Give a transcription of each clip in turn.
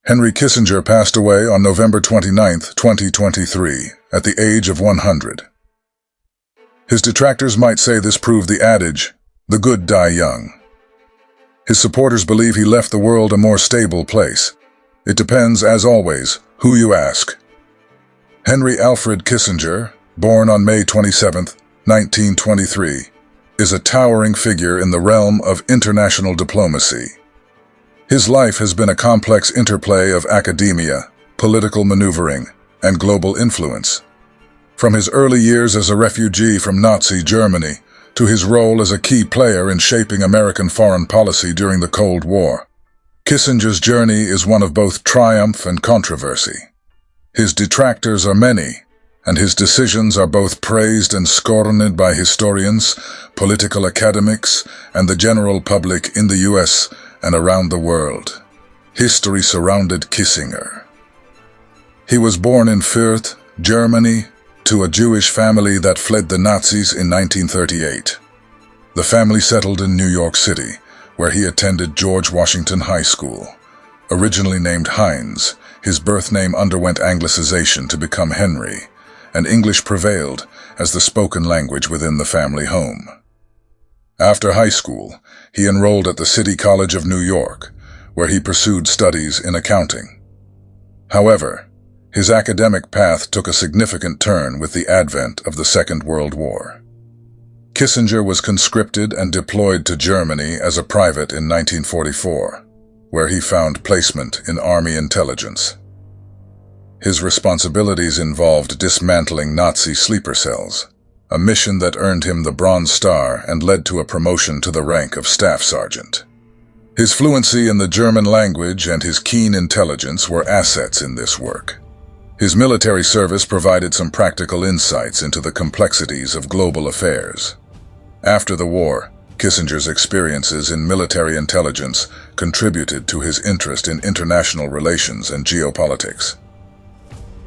Henry Kissinger passed away on November 29, 2023, at the age of 100. His detractors might say this proved the adage, "The good die young." His supporters believe he left the world a more stable place. It depends, as always, who you ask. Henry Alfred Kissinger, born on May 27, 1923, is a towering figure in the realm of international diplomacy. His life has been a complex interplay of academia, political maneuvering, and global influence. From his early years as a refugee from Nazi Germany to his role as a key player in shaping American foreign policy during the Cold War, Kissinger's journey is one of both triumph and controversy. His detractors are many, and his decisions are both praised and scorned by historians, political academics, and the general public in the US and around the world. History surrounded Kissinger. He was born in Fürth, Germany, to a Jewish family that fled the Nazis in 1938. The family settled in New York City, where he attended George Washington High School. Originally named Heinz, his birth name underwent anglicization to become Henry, and English prevailed as the spoken language within the family home. After high school, he enrolled at the City College of New York, where he pursued studies in accounting. However, his academic path took a significant turn with the advent of the Second World War. Kissinger was conscripted and deployed to Germany as a private in 1944, where he found placement in Army intelligence. His responsibilities involved dismantling Nazi sleeper cells, a mission that earned him the Bronze Star and led to a promotion to the rank of Staff Sergeant. His fluency in the German language and his keen intelligence were assets in this work. His military service provided some practical insights into the complexities of global affairs. After the war, Kissinger's experiences in military intelligence contributed to his interest in international relations and geopolitics.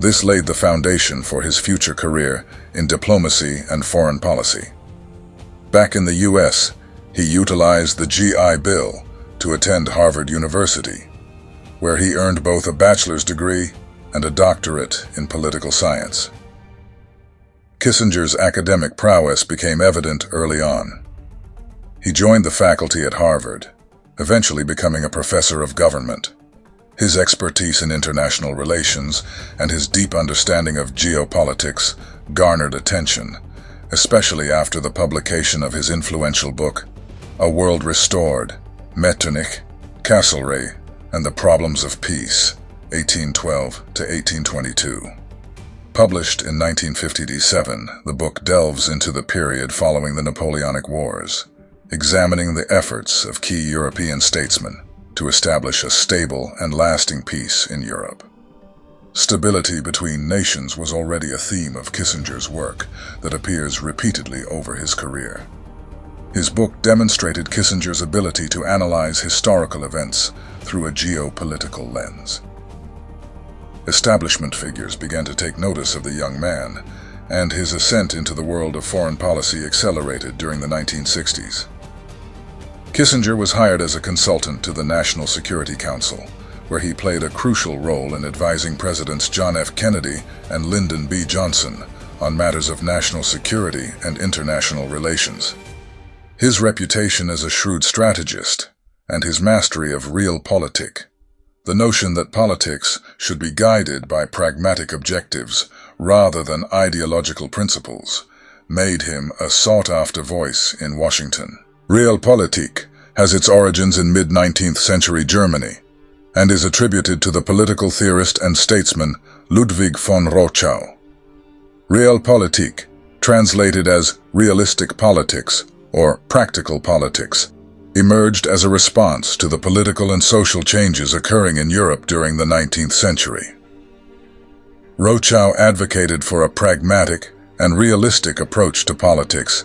This laid the foundation for his future career in diplomacy and foreign policy. Back in the US, he utilized the GI Bill to attend Harvard University, where he earned both a bachelor's degree and a doctorate in political science. Kissinger's academic prowess became evident early on. He joined the faculty at Harvard, eventually becoming a professor of government. His expertise in international relations and his deep understanding of geopolitics garnered attention, especially after the publication of his influential book, A World Restored, Metternich, Castlereagh, and the Problems of Peace, 1812 to 1822. Published in 1957, the book delves into the period following the Napoleonic Wars, examining the efforts of key European statesmen to establish a stable and lasting peace in Europe. Stability between nations was already a theme of Kissinger's work that appears repeatedly over his career. His book demonstrated Kissinger's ability to analyze historical events through a geopolitical lens. Establishment figures began to take notice of the young man, and his ascent into the world of foreign policy accelerated during the 1960s. Kissinger was hired as a consultant to the National Security Council, where he played a crucial role in advising Presidents John F. Kennedy and Lyndon B. Johnson on matters of national security and international relations. His reputation as a shrewd strategist and his mastery of realpolitik, the notion that politics should be guided by pragmatic objectives rather than ideological principles, made him a sought-after voice in Washington. Realpolitik has its origins in mid-19th century Germany and is attributed to the political theorist and statesman Ludwig von Rothschild. Realpolitik, translated as realistic politics or practical politics, emerged as a response to the political and social changes occurring in Europe during the 19th century. Rothschild advocated for a pragmatic and realistic approach to politics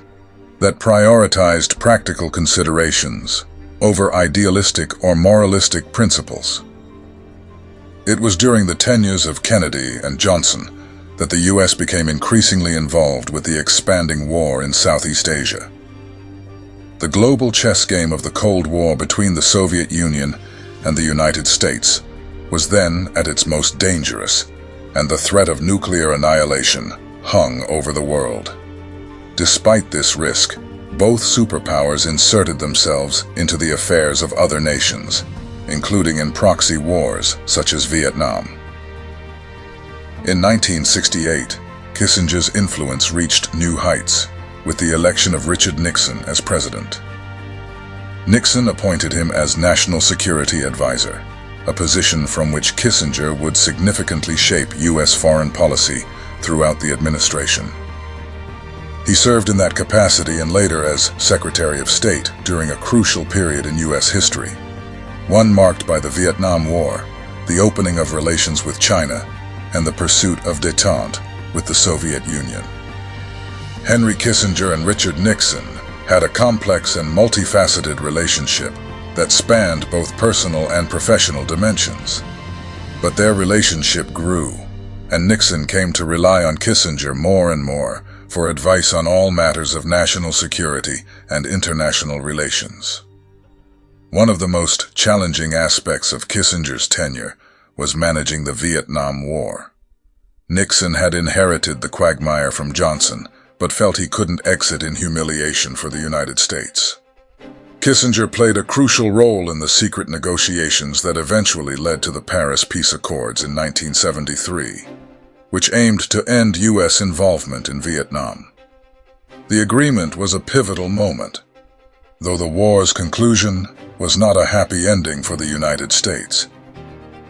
that prioritized practical considerations over idealistic or moralistic principles. It was during the tenures of Kennedy and Johnson that the U.S. became increasingly involved with the expanding war in Southeast Asia. The global chess game of the Cold War between the Soviet Union and the United States was then at its most dangerous, and the threat of nuclear annihilation hung over the world. Despite this risk, both superpowers inserted themselves into the affairs of other nations, including in proxy wars such as Vietnam. In 1968, Kissinger's influence reached new heights with the election of Richard Nixon as president. Nixon appointed him as National Security Advisor, a position from which Kissinger would significantly shape U.S. foreign policy throughout the administration. He served in that capacity and later as Secretary of State during a crucial period in U.S. history, one marked by the Vietnam War, the opening of relations with China, and the pursuit of détente with the Soviet Union. Henry Kissinger and Richard Nixon had a complex and multifaceted relationship that spanned both personal and professional dimensions. But their relationship grew, and Nixon came to rely on Kissinger more and more for advice on all matters of national security and international relations. One of the most challenging aspects of Kissinger's tenure was managing the Vietnam War. Nixon had inherited the quagmire from Johnson, but felt he couldn't exit in humiliation for the United States. Kissinger played a crucial role in the secret negotiations that eventually led to the Paris Peace Accords in 1973, which aimed to end U.S. involvement in Vietnam. The agreement was a pivotal moment, though the war's conclusion was not a happy ending for the United States.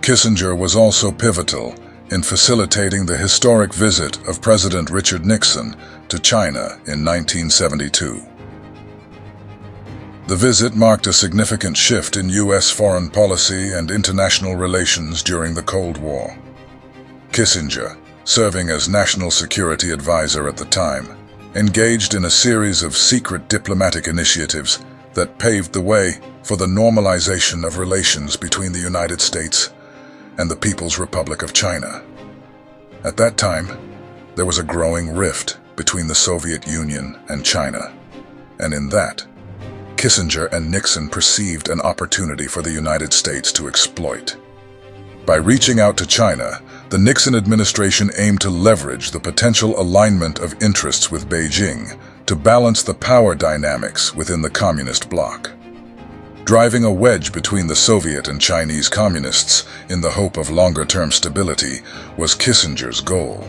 Kissinger was also pivotal in facilitating the historic visit of President Richard Nixon to China in 1972. The visit marked a significant shift in U.S. foreign policy and international relations during the Cold War. Kissinger, serving as National Security Advisor at the time, engaged in a series of secret diplomatic initiatives that paved the way for the normalization of relations between the United States and the People's Republic of China. At that time, there was a growing rift between the Soviet Union and China, and in that, Kissinger and Nixon perceived an opportunity for the United States to exploit. By reaching out to China, the Nixon administration aimed to leverage the potential alignment of interests with Beijing to balance the power dynamics within the communist bloc. Driving a wedge between the Soviet and Chinese communists in the hope of longer-term stability was Kissinger's goal.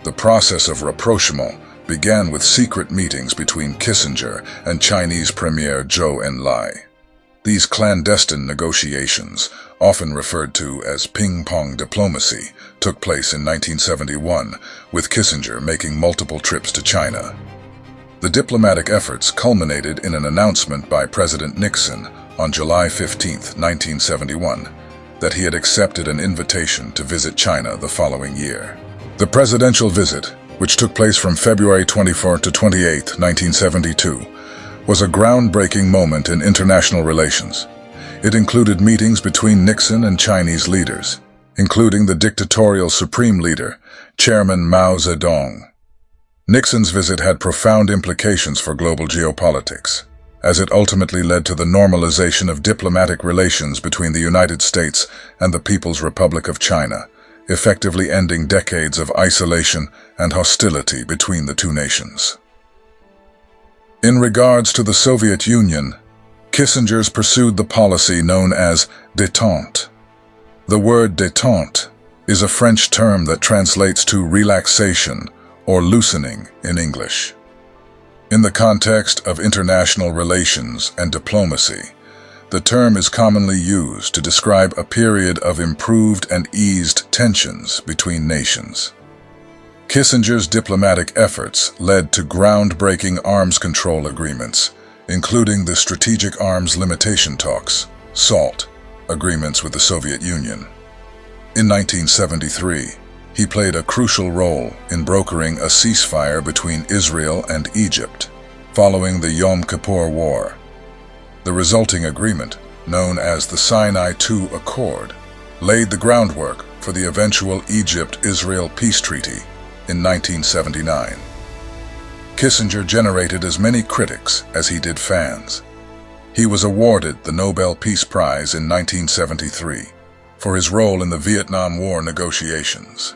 The process of rapprochement began with secret meetings between Kissinger and Chinese Premier Zhou Enlai. These clandestine negotiations, often referred to as ping-pong diplomacy, took place in 1971, with Kissinger making multiple trips to China. The diplomatic efforts culminated in an announcement by President Nixon on July 15, 1971, that he had accepted an invitation to visit China the following year. The presidential visit, which took place from February 24 to 28, 1972, was a groundbreaking moment in international relations. It included meetings between Nixon and Chinese leaders, including the dictatorial Supreme Leader, Chairman Mao Zedong. Nixon's visit had profound implications for global geopolitics, as it ultimately led to the normalization of diplomatic relations between the United States and the People's Republic of China, effectively ending decades of isolation and hostility between the two nations. In regards to the Soviet Union, Kissinger's pursued the policy known as détente. The word détente is a French term that translates to relaxation or loosening in English. In the context of international relations and diplomacy, the term is commonly used to describe a period of improved and eased tensions between nations. Kissinger's diplomatic efforts led to groundbreaking arms control agreements, including the Strategic Arms Limitation Talks, SALT, agreements with the Soviet Union. In 1973, he played a crucial role in brokering a ceasefire between Israel and Egypt, following the Yom Kippur War. The resulting agreement, known as the Sinai II Accord, laid the groundwork for the eventual Egypt-Israel peace treaty in 1979. Kissinger generated as many critics as he did fans. He was awarded the Nobel Peace Prize in 1973 for his role in the Vietnam War negotiations.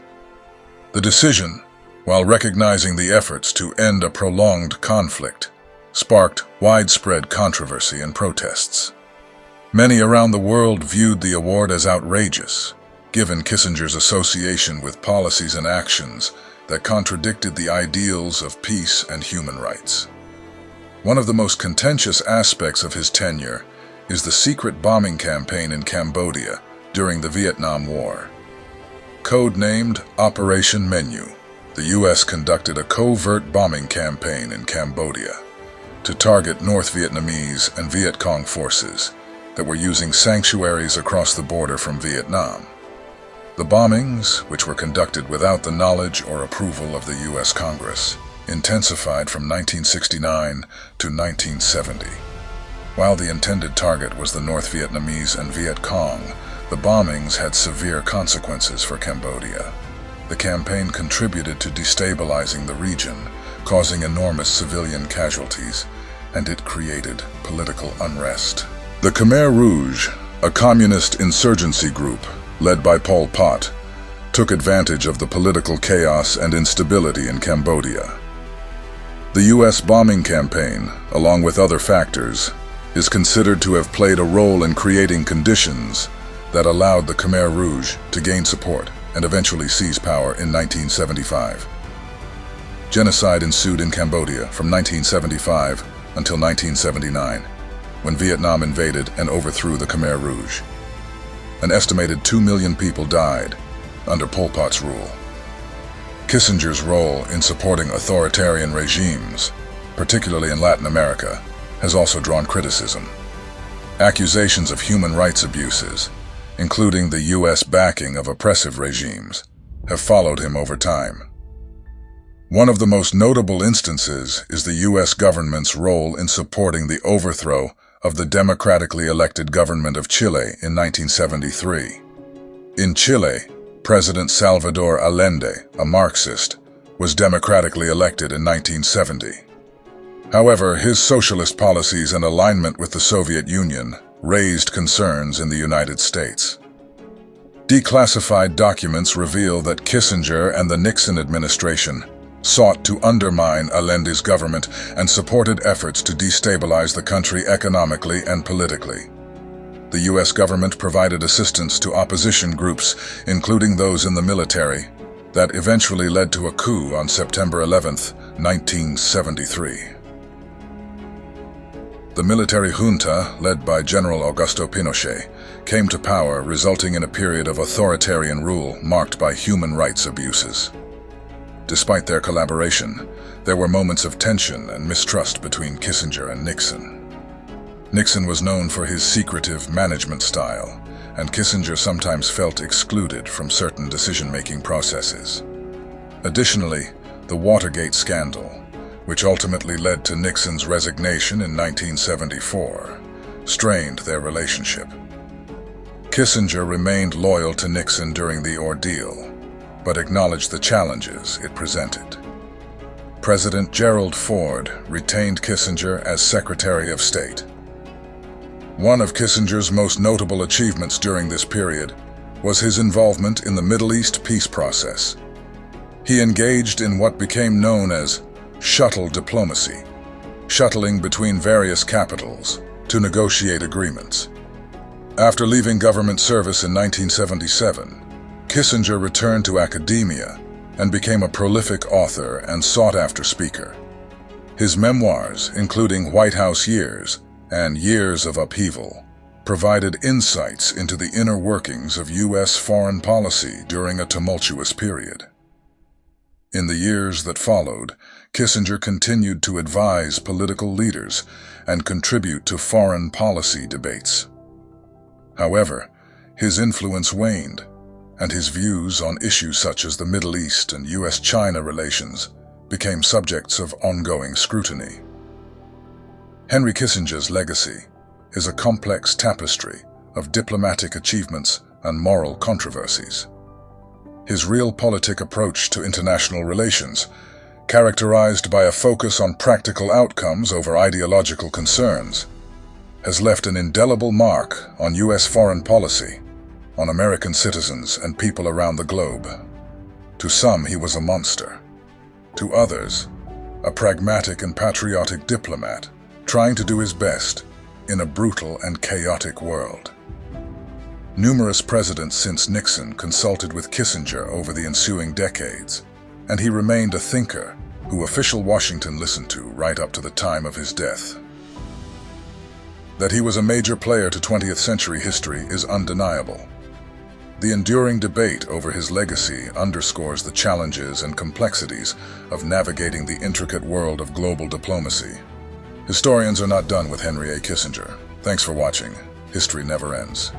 The decision, while recognizing the efforts to end a prolonged conflict, sparked widespread controversy and protests. Many around the world viewed the award as outrageous, given Kissinger's association with policies and actions that contradicted the ideals of peace and human rights. One of the most contentious aspects of his tenure is the secret bombing campaign in Cambodia during the Vietnam War. Codenamed Operation Menu, the U.S. conducted a covert bombing campaign in Cambodia to target North Vietnamese and Viet Cong forces that were using sanctuaries across the border from Vietnam. The bombings, which were conducted without the knowledge or approval of the U.S. Congress, intensified from 1969 to 1970. While the intended target was the North Vietnamese and Viet Cong, the bombings had severe consequences for Cambodia. The campaign contributed to destabilizing the region, causing enormous civilian casualties, and it created political unrest. The Khmer Rouge, a communist insurgency group led by Pol Pot, took advantage of the political chaos and instability in Cambodia. The U.S. bombing campaign, along with other factors, is considered to have played a role in creating conditions that allowed the Khmer Rouge to gain support and eventually seize power in 1975. Genocide ensued in Cambodia from 1975 until 1979, when Vietnam invaded and overthrew the Khmer Rouge. An estimated 2 million people died under Pol Pot's rule. Kissinger's role in supporting authoritarian regimes, particularly in Latin America, has also drawn criticism. Accusations of human rights abuses, including the U.S. backing of oppressive regimes, have followed him over time. One of the most notable instances is the U.S. government's role in supporting the overthrow of the democratically elected government of Chile in 1973. In Chile, President Salvador Allende, a Marxist, was democratically elected in 1970. However, his socialist policies and alignment with the Soviet Union raised concerns in the United States. Declassified documents reveal that Kissinger and the Nixon administration sought to undermine Allende's government and supported efforts to destabilize the country economically and politically. The U.S. government provided assistance to opposition groups, including those in the military, that eventually led to a coup on September 11, 1973. The military junta, led by General Augusto Pinochet, came to power, resulting in a period of authoritarian rule marked by human rights abuses. Despite their collaboration, there were moments of tension and mistrust between Kissinger and Nixon. Nixon was known for his secretive management style, and Kissinger sometimes felt excluded from certain decision-making processes. Additionally, the Watergate scandal, which ultimately led to Nixon's resignation in 1974, strained their relationship. Kissinger remained loyal to Nixon during the ordeal, but acknowledged the challenges it presented. President Gerald Ford retained Kissinger as Secretary of State. One of Kissinger's most notable achievements during this period was his involvement in the Middle East peace process. He engaged in what became known as shuttle diplomacy, shuttling between various capitals to negotiate agreements. After leaving government service in 1977, Kissinger returned to academia and became a prolific author and sought-after speaker. His memoirs, including White House Years and Years of Upheaval, provided insights into the inner workings of U.S. foreign policy during a tumultuous period. In the years that followed, Kissinger continued to advise political leaders and contribute to foreign policy debates. However, his influence waned, and his views on issues such as the Middle East and U.S.-China relations became subjects of ongoing scrutiny. Henry Kissinger's legacy is a complex tapestry of diplomatic achievements and moral controversies. His realpolitik approach to international relations, characterized by a focus on practical outcomes over ideological concerns, has left an indelible mark on U.S. foreign policy on American citizens and people around the globe. To some, he was a monster. To others, a pragmatic and patriotic diplomat, trying to do his best in a brutal and chaotic world. Numerous presidents since Nixon consulted with Kissinger over the ensuing decades, and he remained a thinker who official Washington listened to right up to the time of his death. That he was a major player to 20th century history is undeniable. The enduring debate over his legacy underscores the challenges and complexities of navigating the intricate world of global diplomacy. Historians are not done with Henry A. Kissinger. Thanks for watching. History never ends.